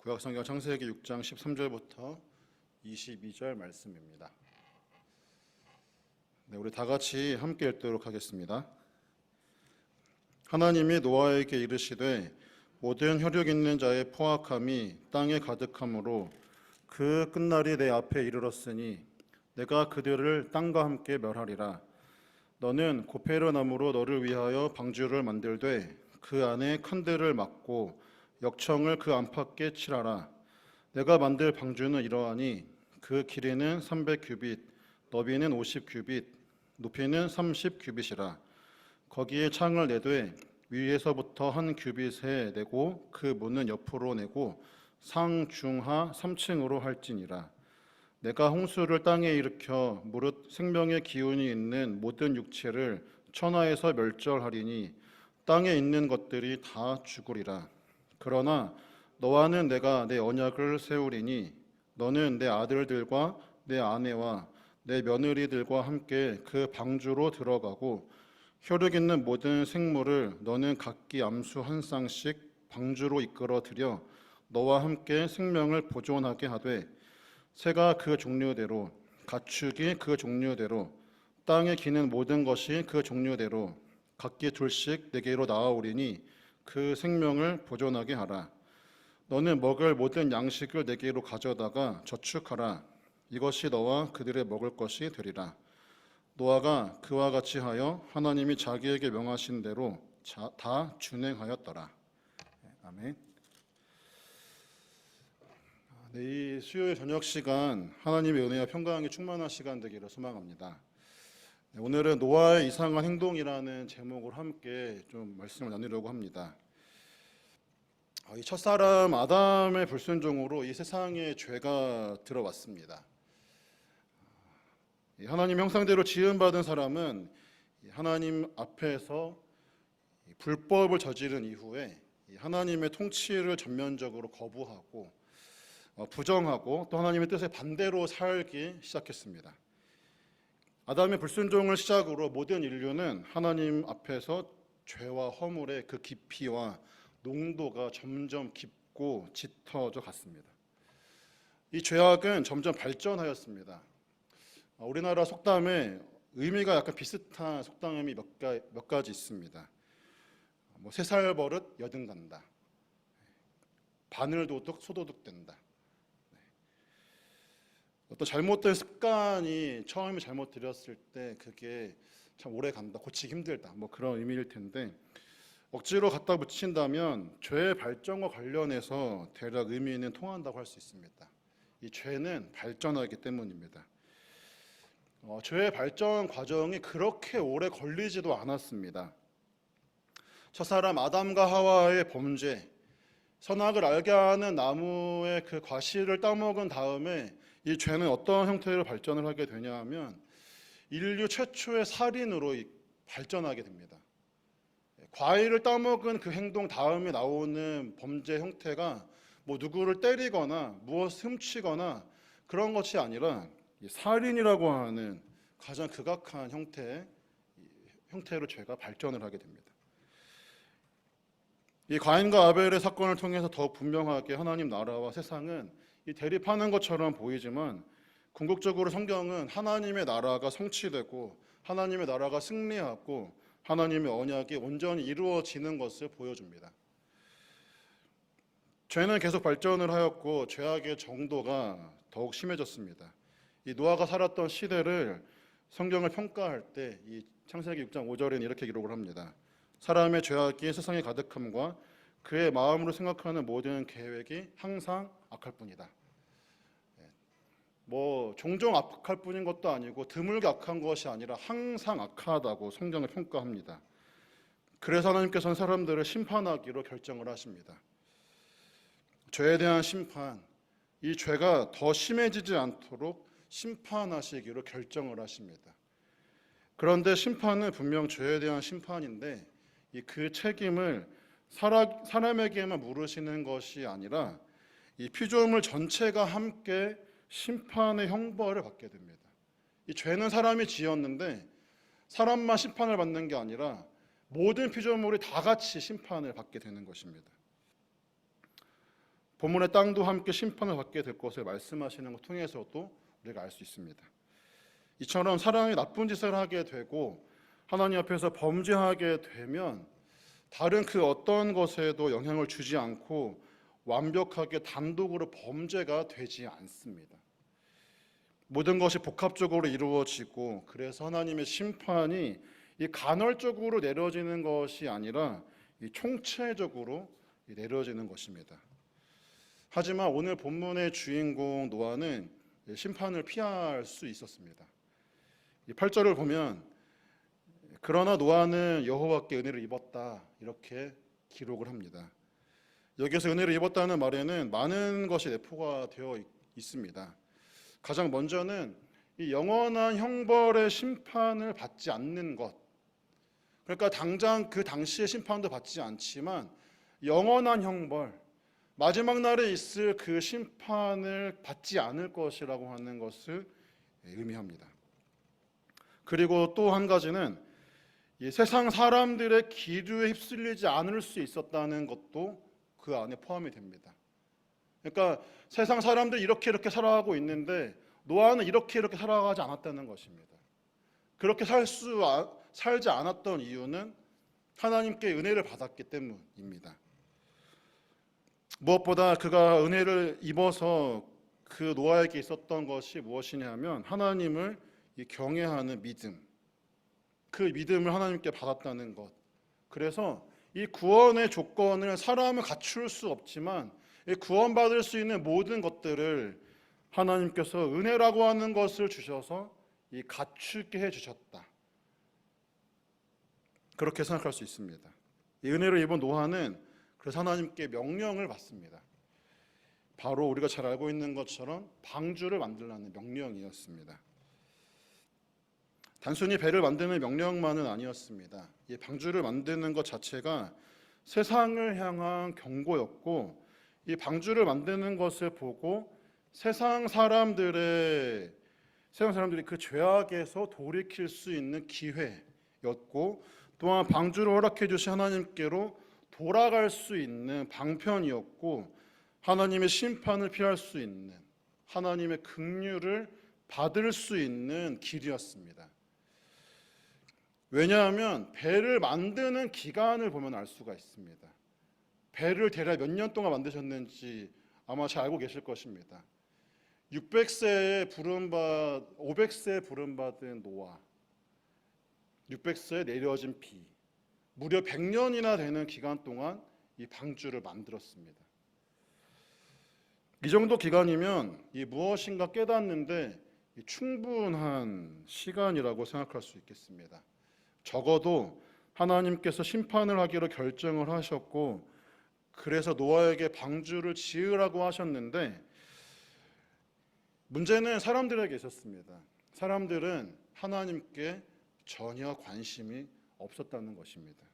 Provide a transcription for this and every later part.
구약성경 창세기 6장 13절부터 22절 말씀입니다. 우리 다 같이 함께 읽도록 하겠습니다. 하나님이 노아에게 이르시되 모든 혈육 있는 자의 포악함이 땅에 가득함으로 그 끝날이 내 앞에 이르렀으니 내가 그들을 땅과 함께 멸하리라. 너는 고페르 나무로 너를 위하여 방주를 만들되 그 안에 칸들을 막고 역청을 그 안팎에 칠하라. 내가 만들 방주는 이러하니 그 길이는 300규빗, 너비는 50규빗, 높이는 30규빗이라. 거기에 창을 내되 위에서부터 한 규빗에 내고 그 문은 옆으로 내고 상중하 3층으로 할지니라. 내가 홍수를 땅에 일으켜 무릇 생명의 기운이 있는 모든 육체를 천하에서 멸절하리니 땅에 있는 것들이 다 죽으리라. 그러나 너와는 내가 내 언약을 세우리니 너는 내 아들들과 내 아내와 내 며느리들과 함께 그 방주로 들어가고 혈육 있는 모든 생물을 너는 각기 암수 한 쌍씩 방주로 이끌어 들여 너와 함께 생명을 보존하게 하되 새가 그 종류대로 가축이 그 종류대로 땅에 기는 모든 것이 그 종류대로 각기 둘씩 내게로 나아오리니 그 생명을 보존하게 하라. 너는 먹을 모든 양식을 내게로 가져다가 저축하라. 이것이 너와 그들의 먹을 것이 되리라. 노아가 그와 같이 하여 하나님이 자기에게 명하신 대로 다 준행하였더라. 아멘. 이 수요일 저녁 시간 하나님의 은혜와 평강이 충만한 시간 되기를 소망합니다. 오늘은 노아의 이상한 행동이라는 제목으로 함께 좀 말씀을 나누려고 합니다. 이 첫사람 아담의 불순종으로 이 세상에 죄가 들어왔습니다. 하나님 형상대로 지음받은 사람은 하나님 앞에서 불법을 저지른 이후에 하나님의 통치를 전면적으로 거부하고 부정하고 또 하나님의 뜻에 반대로 살기 시작했습니다. 아담의 불순종을 시작으로 모든 인류는 하나님 앞에서 죄와 허물의 그 깊이와 농도가 점점 깊고 짙어져 갔습니다. 이 죄악은 점점 발전하였습니다. 우리나라 속담에 의미가 약간 비슷한 속담이 몇 가지 있습니다. 3살 버릇 여든 간다. 바늘 도둑 소도둑 된다. 어떤 잘못된 습관이 처음에 잘못 들였을 때 그게 참 오래 간다, 고치기 힘들다, 그런 의미일 텐데 억지로 갖다 붙인다면 죄의 발전과 관련해서 대략 의미는 통한다고 할 수 있습니다. 이 죄는 발전하기 때문입니다. 죄의 발전 과정이 그렇게 오래 걸리지도 않았습니다. 첫사람 아담과 하와의 범죄, 선악을 알게 하는 나무의 그 과실을 따먹은 다음에 이 죄는 어떤 형태로 발전을 하게 되냐 하면 인류 최초의 살인으로 발전하게 됩니다. 과일을 따먹은 그 행동 다음에 나오는 범죄 형태가 누구를 때리거나 무엇을 훔치거나 그런 것이 아니라 살인이라고 하는 가장 극악한 형태로 죄가 발전을 하게 됩니다. 이 가인과 아벨의 사건을 통해서 더욱 분명하게 하나님 나라와 세상은 이 대립하는 것처럼 보이지만 궁극적으로 성경은 하나님의 나라가 성취되고 하나님의 나라가 승리하고 하나님의 언약이 온전히 이루어지는 것을 보여줍니다. 죄는 계속 발전을 하였고 죄악의 정도가 더욱 심해졌습니다. 이 노아가 살았던 시대를 성경을 평가할 때 이 창세기 6장 5절에는 이렇게 기록을 합니다. 사람의 죄악이 세상에 가득함과 그의 마음으로 생각하는 모든 계획이 항상 악할 뿐이다. 종종 악할 뿐인 것도 아니고 드물게 악한 것이 아니라 항상 악하다고 성경을 평가합니다. 그래서 하나님께서는 사람들을 심판하기로 결정을 하십니다. 죄에 대한 심판, 이 죄가 더 심해지지 않도록 심판하시기로 결정을 하십니다. 그런데 심판은 분명 죄에 대한 심판인데 그 책임을 사람에게만 물으시는 것이 아니라 이 피조물 전체가 함께 심판의 형벌을 받게 됩니다. 이 죄는 사람이 지었는데 사람만 심판을 받는 게 아니라 모든 피조물이 다 같이 심판을 받게 되는 것입니다. 본문의 땅도 함께 심판을 받게 될 것을 말씀하시는 것 통해서도 우리가 알 수 있습니다. 이처럼 사람이 나쁜 짓을 하게 되고 하나님 앞에서 범죄하게 되면 다른 그 어떤 것에도 영향을 주지 않고 완벽하게 단독으로 범죄가 되지 않습니다. 모든 것이 복합적으로 이루어지고 그래서 하나님의 심판이 이 간헐적으로 내려지는 것이 아니라 이 총체적으로 내려지는 것입니다. 하지만 오늘 본문의 주인공 노아는 심판을 피할 수 있었습니다. 8절을 보면 그러나 노아는 여호와께 은혜를 입었다 이렇게 기록을 합니다. 여기서 은혜를 입었다는 말에는 많은 것이 내포가 되어 있습니다. 가장 먼저는 이 영원한 형벌의 심판을 받지 않는 것. 그러니까 당장 그 당시의 심판도 받지 않지만 영원한 형벌, 마지막 날에 있을 그 심판을 받지 않을 것이라고 하는 것을 의미합니다. 그리고 또 한 가지는 이 세상 사람들의 기류에 휩쓸리지 않을 수 있었다는 것도 그 안에 포함이 됩니다. 그러니까 세상 사람들이 이렇게 살아가고 있는데 노아는 이렇게 살아가지 않았다는 것입니다. 그렇게 살지 않았던 이유는 하나님께 은혜를 받았기 때문입니다. 무엇보다 그가 은혜를 입어서 그 노아에게 있었던 것이 무엇이냐 하면 하나님을 경외하는 믿음, 그 믿음을 하나님께 받았다는 것. 그래서 이 구원의 조건을 사람은 갖출 수 없지만 구원받을 수 있는 모든 것들을 하나님께서 은혜라고 하는 것을 주셔서 갖추게 해주셨다. 그렇게 생각할 수 있습니다. 이 은혜를 입은 노아는 그래서 하나님께 명령을 받습니다. 바로 우리가 잘 알고 있는 것처럼 방주를 만들라는 명령이었습니다. 단순히 배를 만드는 명령만은 아니었습니다. 이 방주를 만드는 것 자체가 세상을 향한 경고였고 이 방주를 만드는 것을 보고 세상 사람들이 그 죄악에서 돌이킬 수 있는 기회였고 또한 방주를 허락해 주신 하나님께로 돌아갈 수 있는 방편이었고 하나님의 심판을 피할 수 있는 하나님의 긍휼을 받을 수 있는 길이었습니다. 왜냐하면 배를 만드는 기간을 보면 알 수가 있습니다. 배를 대략 몇 년 동안 만드셨는지 아마 잘 알고 계실 것입니다. 500세에 부름받은 노아, 600세에 내려진 비, 무려 100년이나 되는 기간 동안 이 방주를 만들었습니다. 이 정도 기간이면 무엇인가 깨닫는데 충분한 시간이라고 생각할 수 있겠습니다. 적어도 하나님께서 심판을 하기로 결정을 하셨고 그래서 노아에게 방주를 지으라고 하셨는데 문제는 사람들에게 있었습니다. 사람들은 하나님께 전혀 관심이 없었다는 것입니다.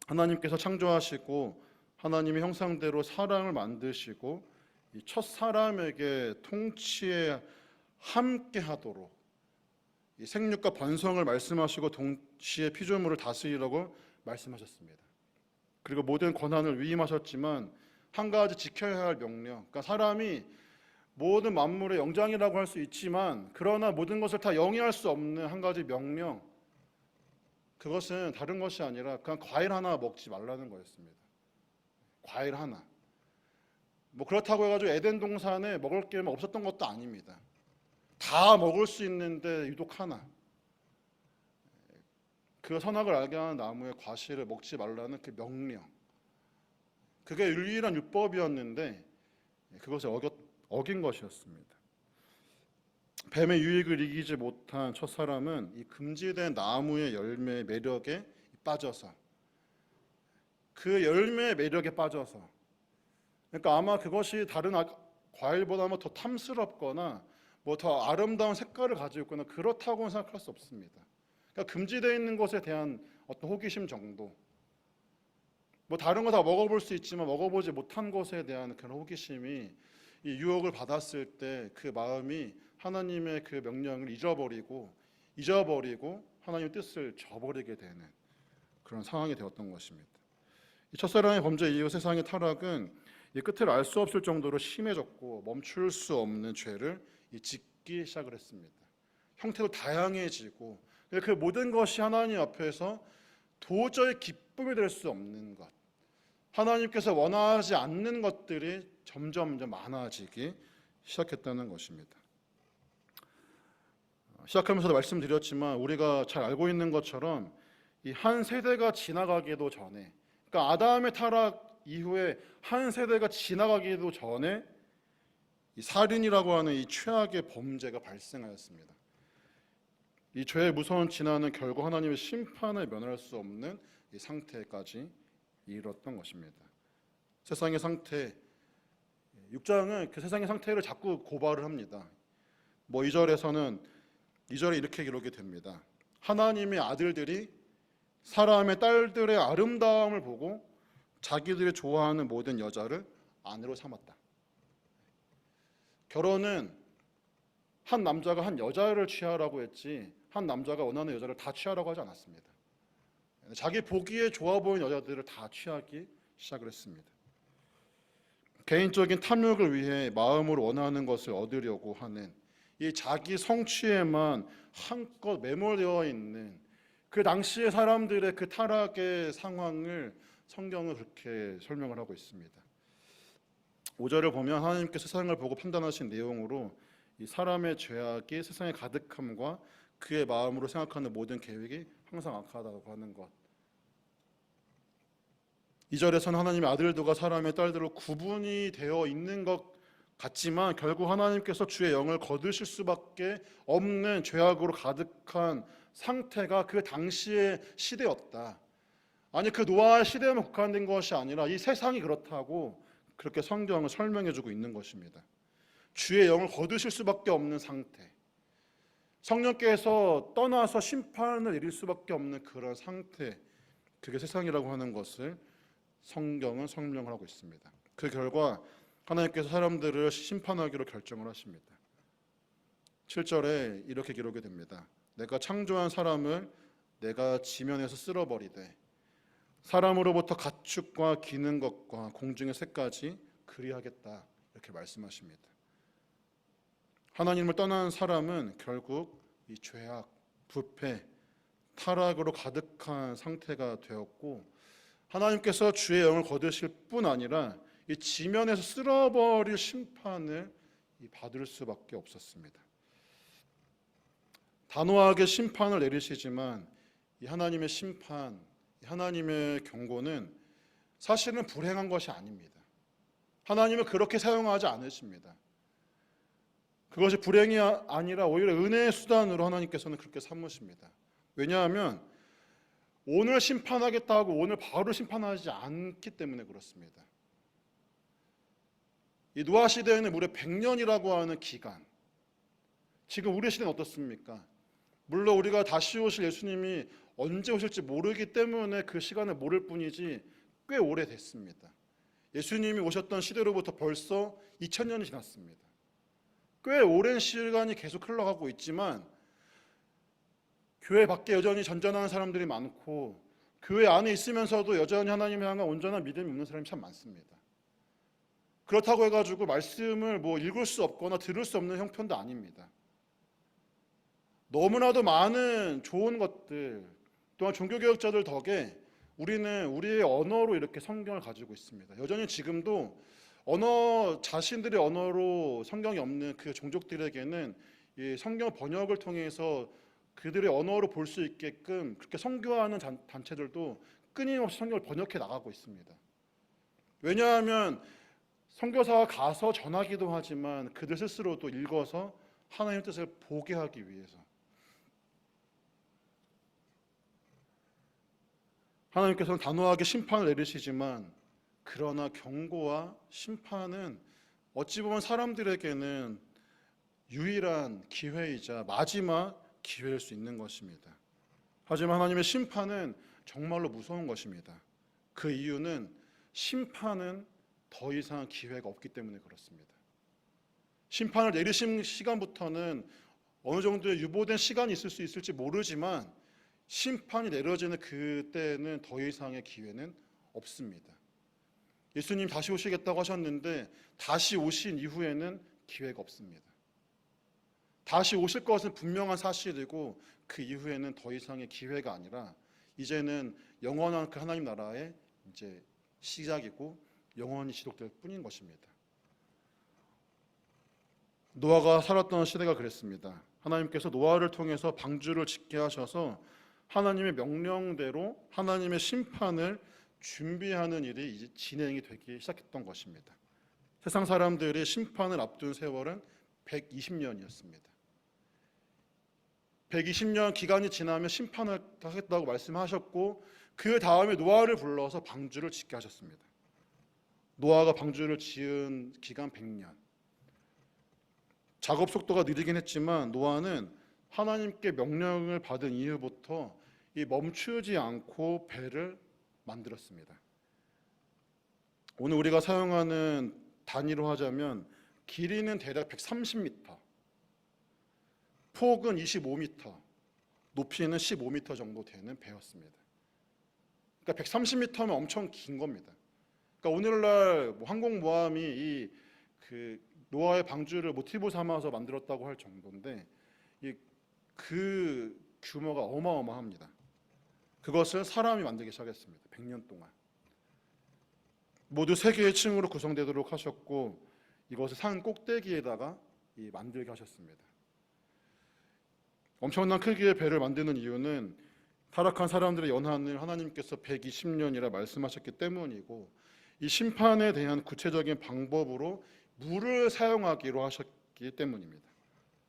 하나님께서 창조하시고 하나님의 형상대로 사람을 만드시고 이 첫 사람에게 통치에 함께하도록 이 생육과 번성을 말씀하시고 동시에 피조물을 다스리라고 말씀하셨습니다. 그리고 모든 권한을 위임하셨지만 한 가지 지켜야 할 명령, 그러니까 사람이 모든 만물의 영장이라고 할 수 있지만 그러나 모든 것을 다 영위할 수 없는 한 가지 명령, 그것은 다른 것이 아니라 그냥 과일 하나 먹지 말라는 거였습니다. 과일 하나. 그렇다고 해가지고 에덴 동산에 먹을 게 없었던 것도 아닙니다. 다 먹을 수 있는데 유독 하나, 그 선악을 알게 하는 나무의 과실을 먹지 말라는 그 명령, 그게 유일한 율법이었는데 그것을 어긴 것이었습니다. 뱀의 유익을 이기지 못한 첫사람은 이 금지된 나무의 열매의 매력에 빠져서 그 열매의 매력에 빠져서, 그러니까 아마 그것이 다른 과일보다 더 탐스럽거나 더 아름다운 색깔을 가지고 있거나 그렇다고는 생각할 수 없습니다. 그러니까 금지되어 있는 것에 대한 어떤 호기심 정도, 다른 거 다 먹어볼 수 있지만 먹어보지 못한 것에 대한 그런 호기심이 이 유혹을 받았을 때 그 마음이 하나님의 그 명령을 잊어버리고 하나님의 뜻을 저버리게 되는 그런 상황이 되었던 것입니다. 이 첫사랑의 범죄 이후 세상의 타락은 이 끝을 알 수 없을 정도로 심해졌고 멈출 수 없는 죄를 짓기 시작을 했습니다. 형태도 다양해지고 그 모든 것이 하나님 앞에서 도저히 기쁨이 될 수 없는 것, 하나님께서 원하지 않는 것들이 점점 많아지기 시작했다는 것입니다. 시작하면서도 말씀드렸지만 우리가 잘 알고 있는 것처럼 이 한 세대가 지나가기도 전에, 그러니까 아담의 타락 이후에 한 세대가 지나가기도 전에 이 살인이라고 하는 이 최악의 범죄가 발생하였습니다. 이 죄의 무서운 진화는 결국 하나님의 심판을 면할 수 없는 이 상태까지 이르렀던 것입니다. 세상의 상태, 6장은 그 세상의 상태를 자꾸 고발을 합니다. 2절에서는 2절에 이렇게 기록이 됩니다. 하나님의 아들들이 사람의 딸들의 아름다움을 보고 자기들이 좋아하는 모든 여자를 아내로 삼았다. 결혼은 한 남자가 한 여자를 취하라고 했지 한 남자가 원하는 여자를 다 취하라고 하지 않았습니다. 자기 보기에 좋아 보이는 여자들을 다 취하기 시작을 했습니다. 개인적인 탐욕을 위해 마음으로 원하는 것을 얻으려고 하는 이 자기 성취에만 한껏 매몰되어 있는 그 당시의 사람들의 그 타락의 상황을 성경은 그렇게 설명을 하고 있습니다. 5절을 보면 하나님께서 세상을 보고 판단하신 내용으로 이 사람의 죄악이 세상에 가득함과 그의 마음으로 생각하는 모든 계획이 항상 악하다고 하는 것. 2절에서는 하나님의 아들들과 사람의 딸들로 구분이 되어 있는 것 같지만 결국 하나님께서 주의 영을 거두실 수밖에 없는 죄악으로 가득한 상태가 그 당시의 시대였다. 아니 그 노아의 시대에만 국한된 것이 아니라 이 세상이 그렇다고 그렇게 성경을 설명해주고 있는 것입니다. 주의 영을 거두실 수밖에 없는 상태, 성령께서 떠나서 심판을 내릴 수밖에 없는 그런 상태, 그게 세상이라고 하는 것을 성경은 설명을 하고 있습니다. 그 결과 하나님께서 사람들을 심판하기로 결정을 하십니다. 7절에 이렇게 기록이 됩니다. 내가 창조한 사람을 내가 지면에서 쓸어버리되 사람으로부터 가축과 기는 것과 공중의 새까지 그리하겠다, 이렇게 말씀하십니다. 하나님을 떠난 사람은 결국 이 죄악, 부패, 타락으로 가득한 상태가 되었고 하나님께서 주의 영을 거두실 뿐 아니라 이 지면에서 쓸어버릴 심판을 받을 수밖에 없었습니다. 단호하게 심판을 내리시지만 이 하나님의 심판, 하나님의 경고는 사실은 불행한 것이 아닙니다. 하나님은 그렇게 사용하지 않으십니다. 그것이 불행이 아니라 오히려 은혜의 수단으로 하나님께서는 그렇게 삼으십니다. 왜냐하면 오늘 심판하겠다고 오늘 바로 심판하지 않기 때문에 그렇습니다. 이 노아 시대에는 무려 100년이라고 하는 기간, 지금 우리 시대는 어떻습니까? 물론 우리가 다시 오실 예수님이 언제 오실지 모르기 때문에 그 시간을 모를 뿐이지 꽤 오래됐습니다. 예수님이 오셨던 시대로부터 벌써 2000년이 지났습니다. 꽤 오랜 시간이 계속 흘러가고 있지만 교회 밖에 여전히 전전하는 사람들이 많고 교회 안에 있으면서도 여전히 하나님을 향한 온전한 믿음이 없는 사람이 참 많습니다. 그렇다고 해가지고 말씀을 읽을 수 없거나 들을 수 없는 형편도 아닙니다. 너무나도 많은 좋은 것들, 또한 종교개혁자들 덕에 우리는 우리의 언어로 이렇게 성경을 가지고 있습니다. 여전히 지금도 자신들의 언어로 성경이 없는 그 종족들에게는 이 성경 번역을 통해서 그들의 언어로 볼 수 있게끔 그렇게 선교하는 단체들도 끊임없이 성경을 번역해 나가고 있습니다. 왜냐하면 선교사가 가서 전하기도 하지만 그들 스스로도 읽어서 하나님의 뜻을 보게 하기 위해서. 하나님께서는 단호하게 심판을 내리시지만 그러나 경고와 심판은 어찌 보면 사람들에게는 유일한 기회이자 마지막 기회일 수 있는 것입니다. 하지만 하나님의 심판은 정말로 무서운 것입니다. 그 이유는 심판은 더 이상 기회가 없기 때문에 그렇습니다. 심판을 내리신 시간부터는 어느 정도의 유보된 시간이 있을 수 있을지 모르지만 심판이 내려지는 그때는 더 이상의 기회는 없습니다. 예수님 다시 오시겠다고 하셨는데 다시 오신 이후에는 기회가 없습니다. 다시 오실 것은 분명한 사실이고 그 이후에는 더 이상의 기회가 아니라 이제는 영원한 그 하나님 나라의 이제 시작이고 영원히 지속될 뿐인 것입니다. 노아가 살았던 시대가 그랬습니다. 하나님께서 노아를 통해서 방주를 짓게 하셔서 하나님의 명령대로 하나님의 심판을 준비하는 일이 이제 진행이 되기 시작했던 것입니다. 세상 사람들이 심판을 앞둔 세월은 120년이었습니다. 120년 기간이 지나면 심판을 하겠다고 말씀하셨고 그 다음에 노아를 불러서 방주를 짓게 하셨습니다. 노아가 방주를 지은 기간 100년. 작업 속도가 느리긴 했지만 노아는 하나님께 명령을 받은 이후부터 이 멈추지 않고 배를 만들었습니다. 오늘 우리가 사용하는 단위로 하자면 길이는 대략 130m, 폭은 25m, 높이는 15m 정도 되는 배였습니다. 그러니까 130m면 엄청 긴 겁니다. 그러니까 오늘날 항공모함이 그 노아의 방주를 모티브 삼아서 만들었다고 할 정도인데 그 규모가 어마어마합니다. 그것을 사람이 만들기 시작했습니다. 100년 동안. 모두 3개의 층으로 구성되도록 하셨고 이것을 산 꼭대기에다가 만들게 하셨습니다. 엄청난 크기의 배를 만드는 이유는 타락한 사람들의 연한을 하나님께서 120년이라 말씀하셨기 때문이고 이 심판에 대한 구체적인 방법으로 물을 사용하기로 하셨기 때문입니다.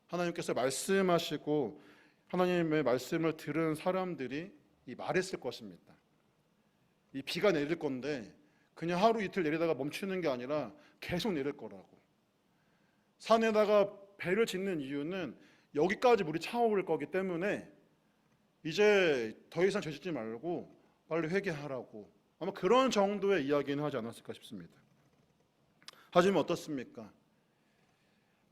하나님께서 말씀하시고 하나님의 말씀을 들은 사람들이 말했을 것입니다. 이 비가 내릴 건데 그냥 하루 이틀 내리다가 멈추는 게 아니라 계속 내릴 거라고. 산에다가 배를 짓는 이유는 여기까지 물이 차오를 거기 때문에 이제 더 이상 죄 짓지 말고 빨리 회개하라고. 아마 그런 정도의 이야기는 하지 않았을까 싶습니다. 하지만 어떻습니까?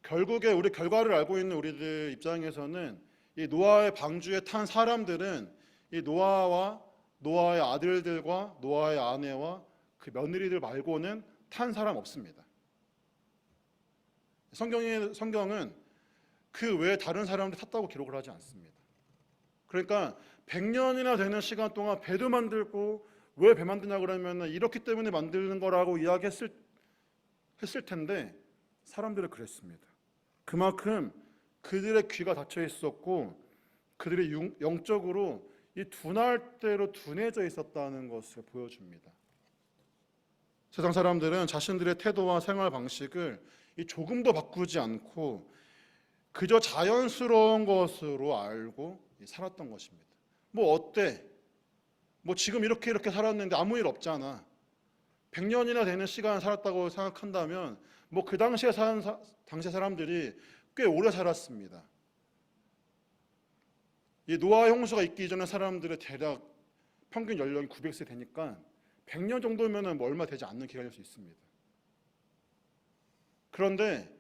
결국에 우리 결과를 알고 있는 우리들 입장에서는 이 노아의 방주에 탄 사람들은 이 노아와 노아의 아들들과 노아의 아내와 그 며느리들 말고는 탄 사람 없습니다. 성경은 그 외에 다른 사람들 탔다고 기록을 하지 않습니다. 그러니까 100년이나 되는 시간 동안 배도 만들고 왜 배 만드냐 그러면 이렇기 때문에 만드는 거라고 이야기했을 텐데 사람들은 그랬습니다. 그만큼 그들의 귀가 닫혀 있었고 그들이 영적으로 이 둔할 대로 둔해져 있었다는 것을 보여줍니다. 세상 사람들은 자신들의 태도와 생활 방식을 조금도 바꾸지 않고 그저 자연스러운 것으로 알고 살았던 것입니다. 뭐 어때? 뭐 지금 이렇게 살았는데 아무 일 없잖아. 100년이나 되는 시간 살았다고 생각한다면 뭐 그 당시에 당시 사람들이 꽤 오래 살았습니다. 이 노아 홍수가 있기 전에 사람들의 대략 평균 연령이 900세 되니까 100년 정도면 뭐 얼마 되지 않는 기간일 수 있습니다. 그런데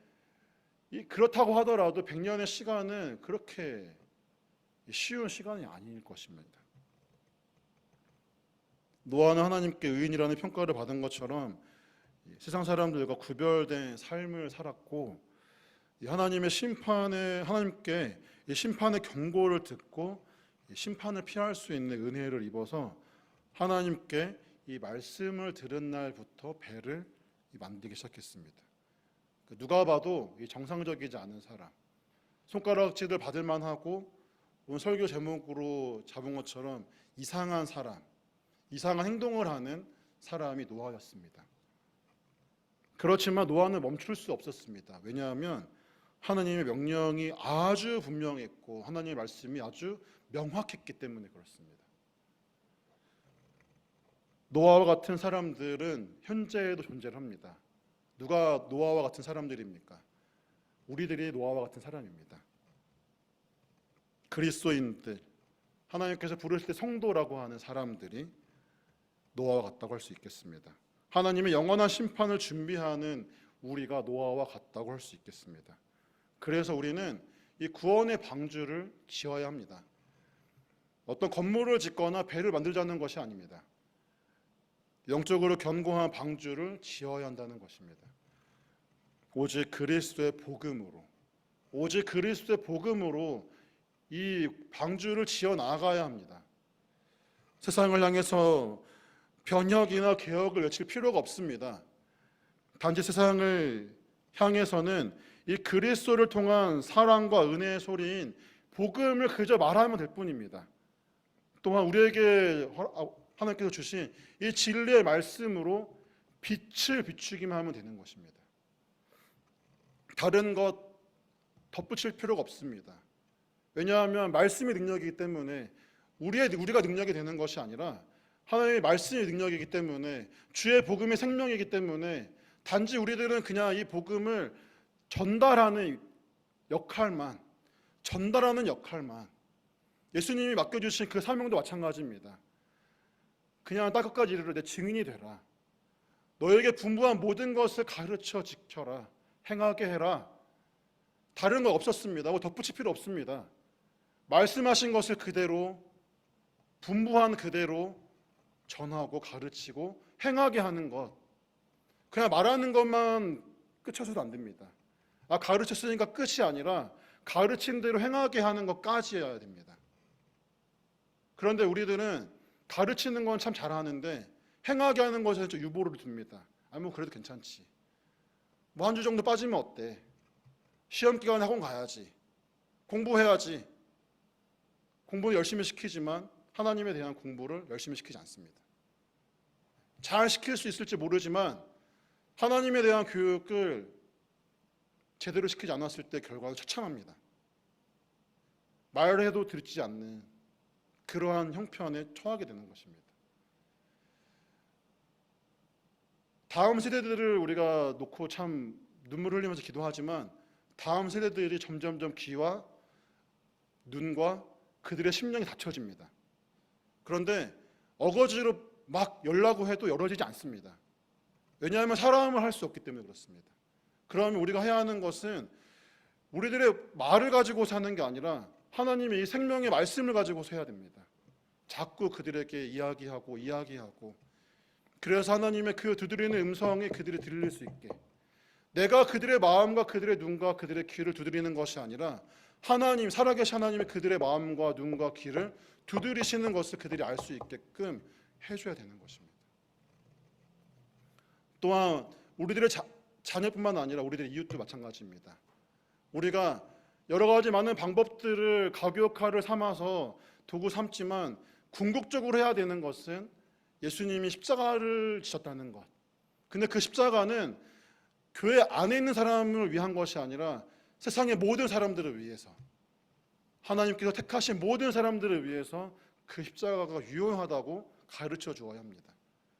그렇다고 하더라도 100년의 시간은 그렇게 쉬운 시간이 아닐 것입니다. 노아는 하나님께 의인이라는 평가를 받은 것처럼 세상 사람들과 구별된 삶을 살았고 하나님의 하나님께 심판의 경고를 듣고 심판을 피할 수 있는 은혜를 입어서 하나님께 이 말씀을 들은 날부터 배를 만들기 시작했습니다. 누가 봐도 정상적이지 않은 사람, 손가락질을 받을 만하고 오늘 설교 제목으로 잡은 것처럼 이상한 사람, 이상한 행동을 하는 사람이 노아였습니다. 그렇지만 노아는 멈출 수 없었습니다. 왜냐하면 하나님의 명령이 아주 분명했고 하나님의 말씀이 아주 명확했기 때문에 그렇습니다. 노아와 같은 사람들은 현재에도 존재를 합니다. 누가 노아와 같은 사람들입니까? 우리들이 노아와 같은 사람입니다. 그리스도인들, 하나님께서 부르실 때 성도라고 하는 사람들이 노아와 같다고 할 수 있겠습니다. 하나님의 영원한 심판을 준비하는 우리가 노아와 같다고 할 수 있겠습니다. 그래서 우리는 이 구원의 방주를 지어야 합니다. 어떤 건물을 짓거나 배를 만들자는 것이 아닙니다. 영적으로 견고한 방주를 지어야 한다는 것입니다. 오직 그리스도의 복음으로, 오직 그리스도의 복음으로 이 방주를 지어 나가야 합니다. 세상을 향해서 변혁이나 개혁을 외칠 필요가 없습니다. 단지 세상을 향해서는 이 그리스도를 통한 사랑과 은혜의 소리인 복음을 그저 말하면 될 뿐입니다. 또한 우리에게 하나님께서 주신 이 진리의 말씀으로 빛을 비추기만 하면 되는 것입니다. 다른 것 덧붙일 필요가 없습니다. 왜냐하면 말씀이 능력이기 때문에 우리가 능력이 되는 것이 아니라 하나님의 말씀이 능력이기 때문에 주의 복음이 생명이기 때문에 단지 우리들은 그냥 이 복음을 전달하는 역할만, 예수님이 맡겨주신 그 사명도 마찬가지입니다. 그냥 땅끝까지 이르러 내 증인이 되라. 너에게 분부한 모든 것을 가르쳐 지켜라. 행하게 해라. 다른 거 없었습니다. 덧붙일 필요 없습니다. 말씀하신 것을 그대로, 분부한 그대로 전하고 가르치고 행하게 하는 것. 그냥 말하는 것만 끝쳐서도 안 됩니다. 가르쳤으니까 끝이 아니라 가르친 대로 행하게 하는 것까지 해야 됩니다. 그런데 우리들은 가르치는 건 참 잘하는데 행하게 하는 것에 좀 유보를 둡니다. 그래도 괜찮지. 한 주 정도 빠지면 어때? 시험 기간에 학원 가야지. 공부해야지. 공부를 열심히 시키지만 하나님에 대한 공부를 열심히 시키지 않습니다. 잘 시킬 수 있을지 모르지만 하나님에 대한 교육을 제대로 시키지 않았을 때 결과는 처참합니다. 말을 해도 듣지 않는 그러한 형편에 처하게 되는 것입니다. 다음 세대들을 우리가 놓고 참 눈물 흘리면서 기도하지만 다음 세대들이 점점점 귀와 눈과 그들의 심령이 닫혀집니다. 그런데 어거지로 막 열라고 해도 열어지지 않습니다. 왜냐하면 사람을 할 수 없기 때문에 그렇습니다. 그러면 우리가 해야 하는 것은 우리들의 말을 가지고 사는 게 아니라 하나님의 이 생명의 말씀을 가지고서 해야 됩니다. 자꾸 그들에게 이야기하고 그래서 하나님의 그 두드리는 음성이 그들이 들릴 수 있게, 내가 그들의 마음과 그들의 눈과 그들의 귀를 두드리는 것이 아니라 하나님, 살아계신 하나님이 그들의 마음과 눈과 귀를 두드리시는 것을 그들이 알 수 있게끔 해줘야 되는 것입니다. 또한 우리들의 자녀뿐만 아니라 우리들의 이웃도 마찬가지입니다. 우리가 여러 가지 많은 방법들을 가교역화를 삼아서 도구 삼지만 궁극적으로 해야 되는 것은 예수님이 십자가를 지셨다는 것. 근데 그 십자가는 교회 안에 있는 사람을 위한 것이 아니라 세상의 모든 사람들을 위해서, 하나님께서 택하신 모든 사람들을 위해서 그 십자가가 유용하다고 가르쳐 주어야 합니다.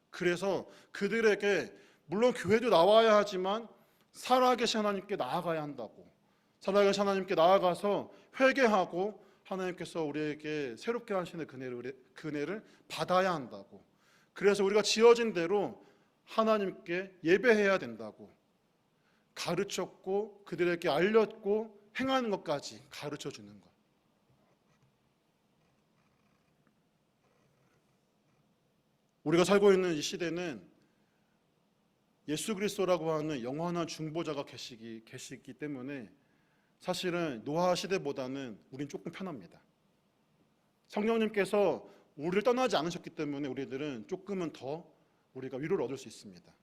그래서 그들에게 물론 교회도 나와야 하지만 살아계신 하나님께 나아가야 한다고, 살아계신 하나님께 나아가서 회개하고 하나님께서 우리에게 새롭게 하시는 그네를 받아야 한다고, 그래서 우리가 지어진 대로 하나님께 예배해야 된다고 가르쳤고 그들에게 알렸고 행하는 것까지 가르쳐 주는 것. 우리가 살고 있는 이 시대는 예수 그리스도라고 하는 영원한 중보자가 계시기 때문에 사실은 노아 시대보다는 우린 조금 편합니다. 성령님께서 우리를 떠나지 않으셨기 때문에 우리들은 조금은 더 우리가 위로를 얻을 수 있습니다.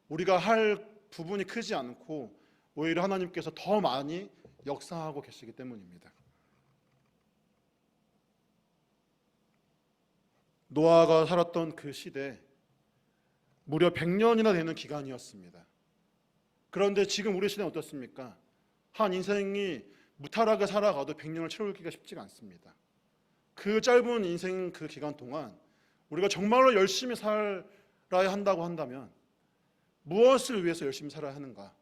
우리가 할 부분이 크지 않고 오히려 하나님께서 더 많이 역사하고 계시기 때문입니다. 노아가 살았던 그 시대 무려 100년이나 되는 기간이었습니다. 그런데 지금 우리 시대는 어떻습니까? 한 인생이 무탈하게 살아가도 100년을 채우기가 쉽지가 않습니다. 그 짧은 인생 그 기간 동안 우리가 정말로 열심히 살아야 한다고 한다면 무엇을 위해서 열심히 살아야 하는가?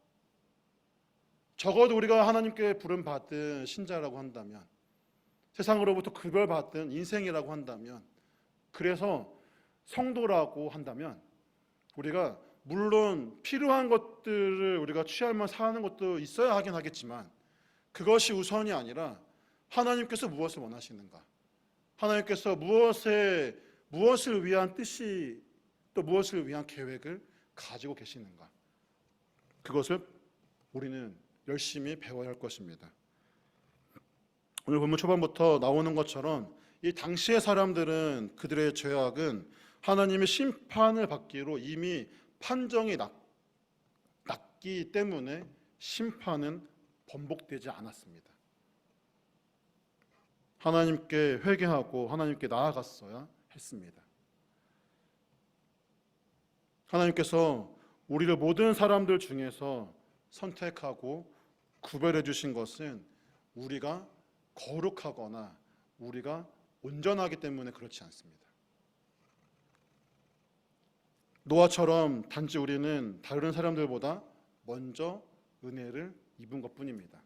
적어도 우리가 하나님께 부름받은 신자라고 한다면, 세상으로부터 급여받은 인생이라고 한다면, 그래서 성도라고 한다면 우리가 물론 필요한 것들을 우리가 취하면 사는 것도 있어야 하긴 하겠지만 그것이 우선이 아니라 하나님께서 무엇을 원하시는가, 하나님께서 무엇을 위한 뜻이 또 무엇을 위한 계획을 가지고 계시는가? 그것을 우리는 열심히 배워야 할 것입니다. 오늘 본문 초반부터 나오는 것처럼 이 당시의 사람들은 그들의 죄악은 하나님의 심판을 받기로 이미 판정이 났기 때문에 심판은 번복되지 않았습니다. 하나님께 회개하고 하나님께 나아갔어야 했습니다. 하나님께서 우리를 모든 사람들 중에서 선택하고 구별해 주신 것은 우리가 거룩하거나 우리가 온전하기 때문에 그렇지 않습니다. 노아처럼 단지 우리는 다른 사람들보다 먼저 은혜를 입은 것뿐입니다.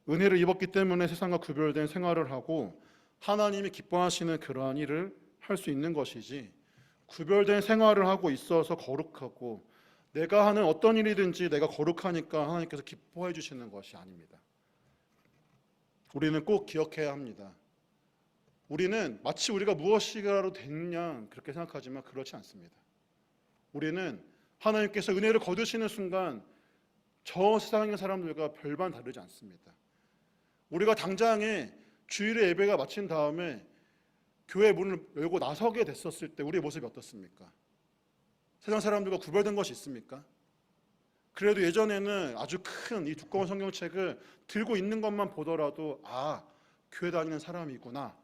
은혜를 입었기 때문에 세상과 구별된 생활을 하고 하나님이 기뻐하시는 그러한 일을 할 수 있는 것이지, 구별된 생활을 하고 있어서 거룩하고 내가 하는 어떤 일이든지 내가 거룩하니까 하나님께서 기뻐해 주시는 것이 아닙니다. 우리는 꼭 기억해야 합니다. 우리는 마치 우리가 무엇이라도 됐냐 그렇게 생각하지만 그렇지 않습니다. 우리는 하나님께서 은혜를 거두시는 순간 저 세상의 사람들과 별반 다르지 않습니다. 우리가 당장에 주일에 예배가 마친 다음에 교회 문을 열고 나서게 됐었을 때 우리의 모습이 어떻습니까? 세상 사람들과 구별된 것이 있습니까? 그래도 예전에는 아주 큰 이 두꺼운 성경책을 들고 있는 것만 보더라도 교회 다니는 사람이구나,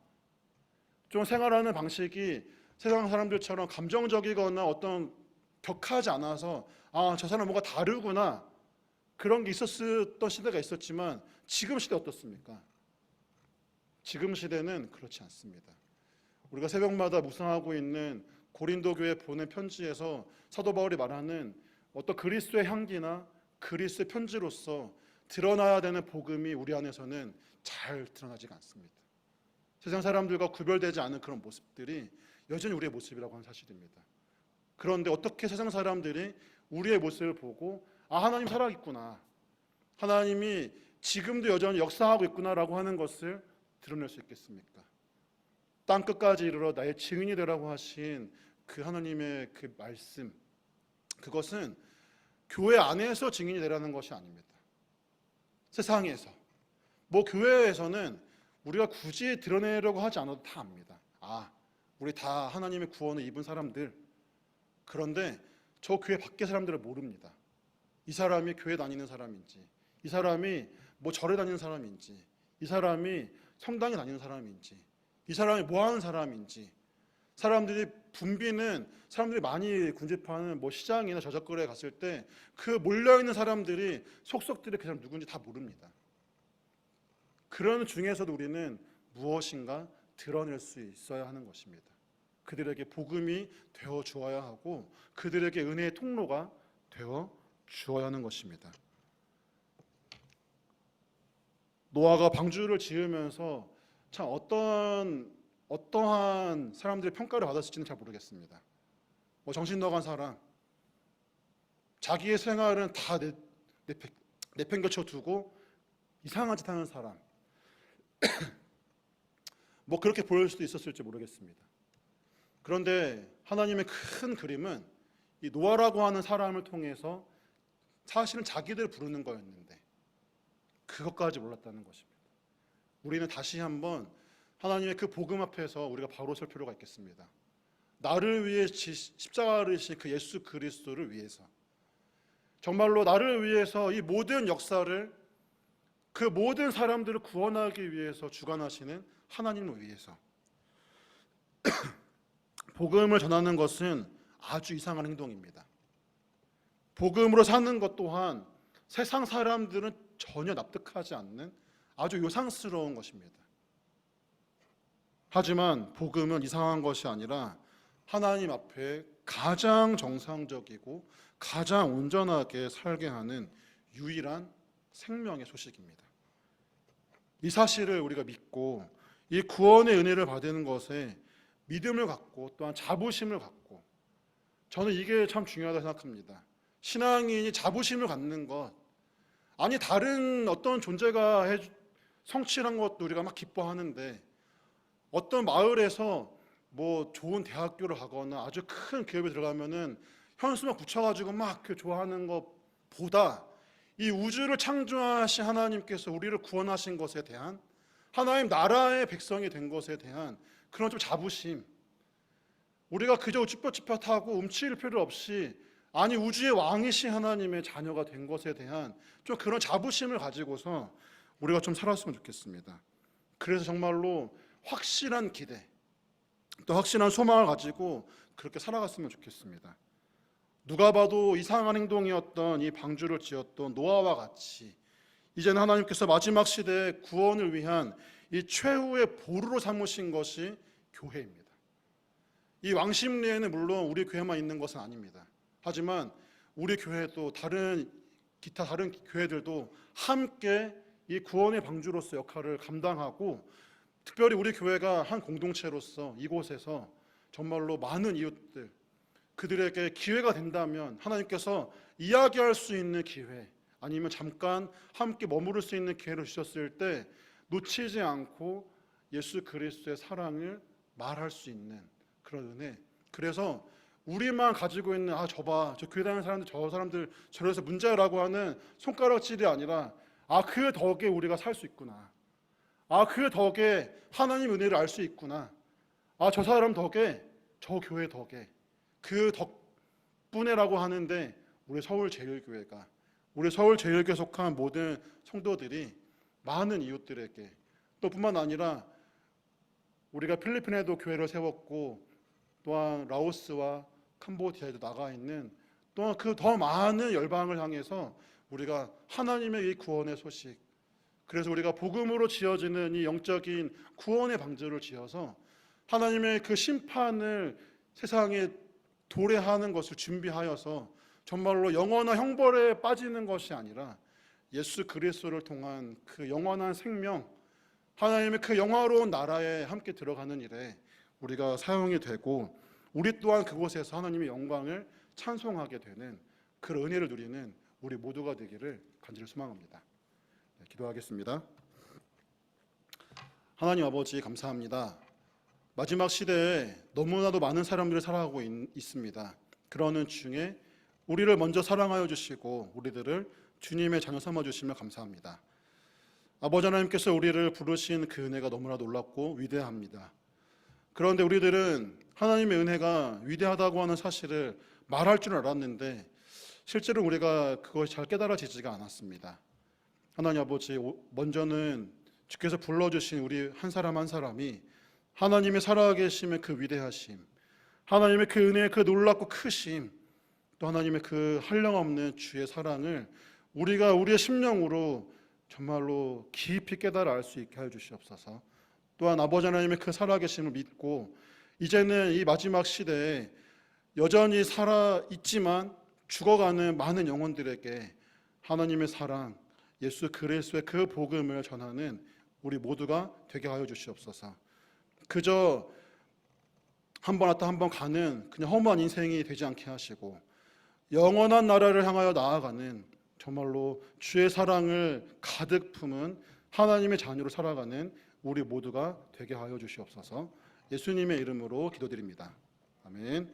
좀 생활하는 방식이 세상 사람들처럼 감정적이거나 어떤 격하지 않아서 저 사람 뭔가 다르구나, 그런 게 있었던 시대가 있었지만 지금 시대 어떻습니까? 지금 시대는 그렇지 않습니다. 우리가 새벽마다 묵상하고 있는 고린도 교회 보낸 편지에서 사도 바울이 말하는 어떤 그리스도의 향기나 그리스도의 편지로서 드러나야 되는 복음이 우리 안에서는 잘 드러나지가 않습니다. 세상 사람들과 구별되지 않은 그런 모습들이 여전히 우리의 모습이라고 하는 사실입니다. 그런데 어떻게 세상 사람들이 우리의 모습을 보고 하나님 살아있구나, 하나님이 지금도 여전히 역사하고 있구나라고 하는 것을 드러낼 수 있겠습니까? 땅끝까지 이르러 나의 증인이 되라고 하신 그 하나님의 그 말씀, 그것은 교회 안에서 증인이 되라는 것이 아닙니다. 세상에서, 교회에서는 우리가 굳이 드러내려고 하지 않아도 다 압니다. 우리 다 하나님의 구원을 입은 사람들. 그런데 저 교회 밖의 사람들은 모릅니다. 이 사람이 교회 다니는 사람인지, 이 사람이 절에 다니는 사람인지, 이 사람이 성당에 다니는 사람인지, 이 사람이 뭐 하는 사람인지. 사람들이 붐비는, 사람들이 많이 군집하는 시장이나 저작거리에 갔을 때 그 몰려있는 사람들이 속속들이 그 사람 누군지 다 모릅니다. 그런 중에서도 우리는 무엇인가 드러낼 수 있어야 하는 것입니다. 그들에게 복음이 되어 주어야 하고 그들에게 은혜의 통로가 되어 주어야 하는 것입니다. 노아가 방주를 지으면서 참 어떠한 사람들의 평가를 받았을지는 잘 모르겠습니다. 정신 나간 사람, 자기의 생활은 다 내팽겨쳐 두고 이상한 짓 하는 사람, 그렇게 보일 수도 있었을지 모르겠습니다. 그런데 하나님의 큰 그림은 이 노아라고 하는 사람을 통해서 사실은 자기들 부르는 거였는데 그것까지 몰랐다는 것입니다. 우리는 다시 한번 하나님의 그 복음 앞에서 우리가 바로 설 필요가 있겠습니다. 나를 위해 십자가를 지신 그 예수 그리스도를 위해서, 정말로 나를 위해서 이 모든 역사를, 그 모든 사람들을 구원하기 위해서 주관하시는 하나님을 위해서 복음을 전하는 것은 아주 이상한 행동입니다. 복음으로 사는 것 또한 세상 사람들은 전혀 납득하지 않는 아주 요상스러운 것입니다. 하지만 복음은 이상한 것이 아니라 하나님 앞에 가장 정상적이고 가장 온전하게 살게 하는 유일한 생명의 소식입니다. 이 사실을 우리가 믿고 이 구원의 은혜를 받는 것에 믿음을 갖고 또한 자부심을 갖고, 저는 이게 참 중요하다고 생각합니다. 신앙인이 자부심을 갖는 것, 다른 어떤 존재가 성취한 것도 우리가 막 기뻐하는데 어떤 마을에서 뭐 좋은 대학교를 가거나 아주 큰 기업에 들어가면은 현수막 붙여가지고 막 좋아하는 것보다 이 우주를 창조하신 하나님께서 우리를 구원하신 것에 대한, 하나님 나라의 백성이 된 것에 대한 그런 좀 자부심, 우리가 그저 쭈뼛쭈뼛하고 움츠릴 필요 없이 아니 우주의 왕이신 하나님의 자녀가 된 것에 대한 좀 그런 자부심을 가지고서 우리가 좀 살았으면 좋겠습니다. 그래서 정말로 확실한 기대, 또 확실한 소망을 가지고 그렇게 살아갔으면 좋겠습니다. 누가 봐도 이상한 행동이었던 이 방주를 지었던 노아와 같이 이제는 하나님께서 마지막 시대의 구원을 위한 이 최후의 보루로 삼으신 것이 교회입니다. 이 왕십리에는 물론 우리 교회만 있는 것은 아닙니다. 하지만 우리 교회도 기타 다른 교회들도 함께 이 구원의 방주로서 역할을 감당하고, 특별히 우리 교회가 한 공동체로서 이곳에서 정말로 많은 이웃들, 그들에게 기회가 된다면 하나님께서 이야기할 수 있는 기회, 아니면 잠깐 함께 머무를 수 있는 기회를 주셨을 때 놓치지 않고 예수 그리스도의 사랑을 말할 수 있는 그런 은혜. 그래서 우리만 가지고 있는 저 교회 다니는 사람들, 저 사람들 저래서 문제라고 하는 손가락질이 아니라 그 덕에 우리가 살 수 있구나, 그 덕에 하나님 은혜를 알 수 있구나, 저 사람 덕에, 저 교회 덕에, 그 덕분에라고 하는데 우리 서울제일교회가, 우리 서울제일교회 속한 모든 성도들이 많은 이웃들에게, 또 뿐만 아니라 우리가 필리핀에도 교회를 세웠고 또한 라오스와 캄보디아에도 나가 있는 또한 그 더 많은 열방을 향해서 우리가 하나님의 이 구원의 소식, 그래서 우리가 복음으로 지어지는 이 영적인 구원의 방주를 지어서 하나님의 그 심판을 세상에 도래하는 것을 준비하여서 정말로 영원한 형벌에 빠지는 것이 아니라 예수 그리스도를 통한 그 영원한 생명, 하나님의 그 영화로운 나라에 함께 들어가는 일에 우리가 사용이 되고, 우리 또한 그곳에서 하나님의 영광을 찬송하게 되는 그 은혜를 누리는 우리 모두가 되기를 간절히 소망합니다. 기도하겠습니다. 하나님 아버지, 감사합니다. 마지막 시대에 너무나도 많은 사람들이 살아가고 있습니다. 그러는 중에 우리를 먼저 사랑하여 주시고 우리들을 주님의 자녀 삼아 주시며 감사합니다. 아버지 하나님께서 우리를 부르신 그 은혜가 너무나 놀랍고 위대합니다. 그런데 우리들은 하나님의 은혜가 위대하다고 하는 사실을 말할 줄 알았는데 실제로 우리가 그것이 잘 깨달아지지가 않았습니다. 하나님 아버지, 먼저는 주께서 불러주신 우리 한 사람 한 사람이 하나님의 살아계심의 그 위대하심, 하나님의 그 은혜의 그 놀랍고 크심, 또 하나님의 그 한량없는 주의 사랑을 우리가 우리의 심령으로 정말로 깊이 깨달아 알 수 있게 하여 주시옵소서. 또한 아버지 하나님의 그 살아계심을 믿고 이제는 이 마지막 시대에 여전히 살아있지만 죽어가는 많은 영혼들에게 하나님의 사랑, 예수 그리스도의 그 복음을 전하는 우리 모두가 되게 하여 주시옵소서. 그저 한 번 왔다 한 번 가는 그냥 허무한 인생이 되지 않게 하시고 영원한 나라를 향하여 나아가는 정말로 주의 사랑을 가득 품은 하나님의 자녀로 살아가는 우리 모두가 되게 하여 주시옵소서. 예수님의 이름으로 기도드립니다. 아멘.